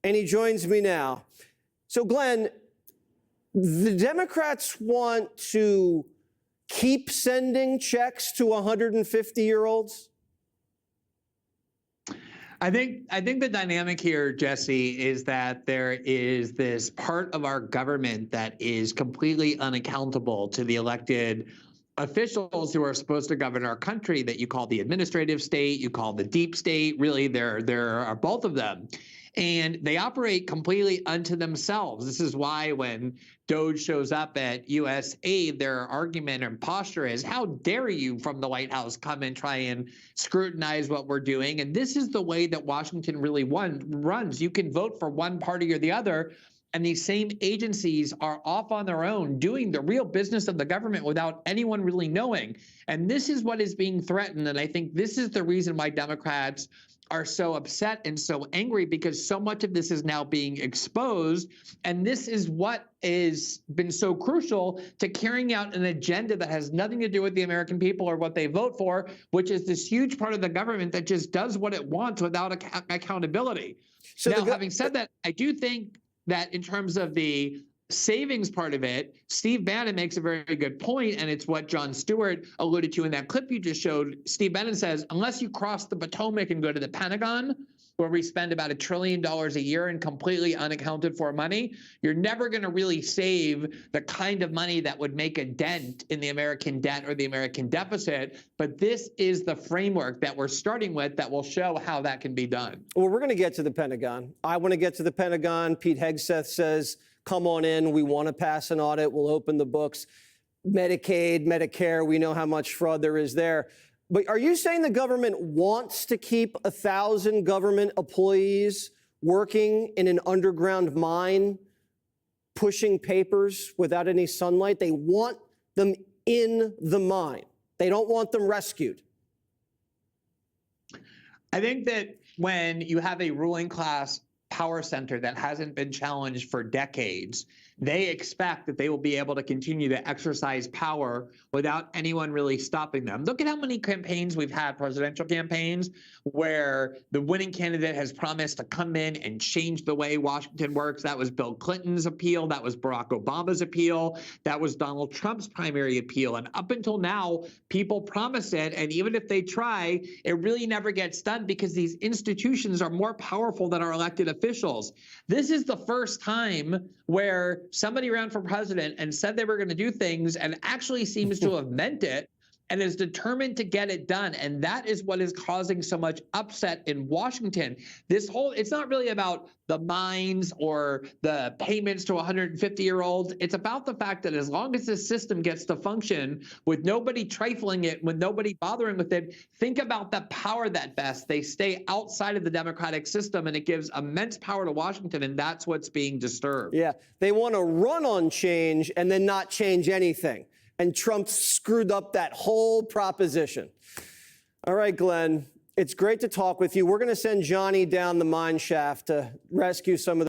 and he joins me now. So, Glenn, the Democrats want to keep sending checks to 150-year-olds? I think the dynamic here, Jesse, is that there is this part of our government that is completely unaccountable to the elected officials who are supposed to govern our country, that you call the administrative state, you call the deep state. Really, there are both of them. And they operate completely unto themselves. This is why when DOGE shows up at U.S. aid, their argument and posture is, how dare you from the White House come and try and scrutinize what we're doing? And this is the way that Washington really runs. You can vote for one party or the other, and these same agencies are off on their own doing the real business of the government without anyone really knowing. And this is what is being threatened. And I think this is the reason why Democrats are so upset and so angry, because so much of this is now being exposed. And this is what has been so crucial to carrying out an agenda that has nothing to do with the American people or what they vote for, which is this huge part of the government that just does what it wants without accountability. So now, having said that, I do think that in terms of the savings part of it, Steve Bannon makes a very good point, and it's what Jon Stewart alluded to in that clip you just showed. Steve Bannon says, unless you cross the Potomac and go to the Pentagon, where we spend about $1 trillion a year in completely unaccounted for money, you're never going to really save the kind of money that would make a dent in the American debt or the American deficit. But this is the framework that we're starting with that will show how that can be done. Well, we're going to get to the Pentagon. I want to get to the Pentagon. Pete Hegseth says, come on in. We want to pass an audit. We'll open the books. Medicaid, Medicare, we know how much fraud there is there. But are you saying the government wants to keep 1,000 government employees working in an underground mine, pushing papers without any sunlight? They want them in the mine. They don't want them rescued. I think that when you have a ruling class power center that hasn't been challenged for decades, they expect that they will be able to continue to exercise power without anyone really stopping them. Look at how many campaigns we've had, presidential campaigns, where the winning candidate has promised to come in and change the way Washington works. That was Bill Clinton's appeal. That was Barack Obama's appeal. That was Donald Trump's primary appeal. And up until now, people promise it. And even if they try, it really never gets done because these institutions are more powerful than our elected officials. This is the first time where somebody ran for president and said they were going to do things and actually seems to have meant it and is determined to get it done. And that is what is causing so much upset in Washington. It's not really about the mines or the payments to 150-year-olds. It's about the fact that as long as this system gets to function with nobody trifling it, with nobody bothering with it, think about the power that vests. They stay outside of the democratic system, and it gives immense power to Washington, and that's what's being disturbed. Yeah, they want to run on change and then not change anything. And Trump screwed up that whole proposition. All right, Glenn, it's great to talk with you. We're going to send Johnny down the mine shaft to rescue some of the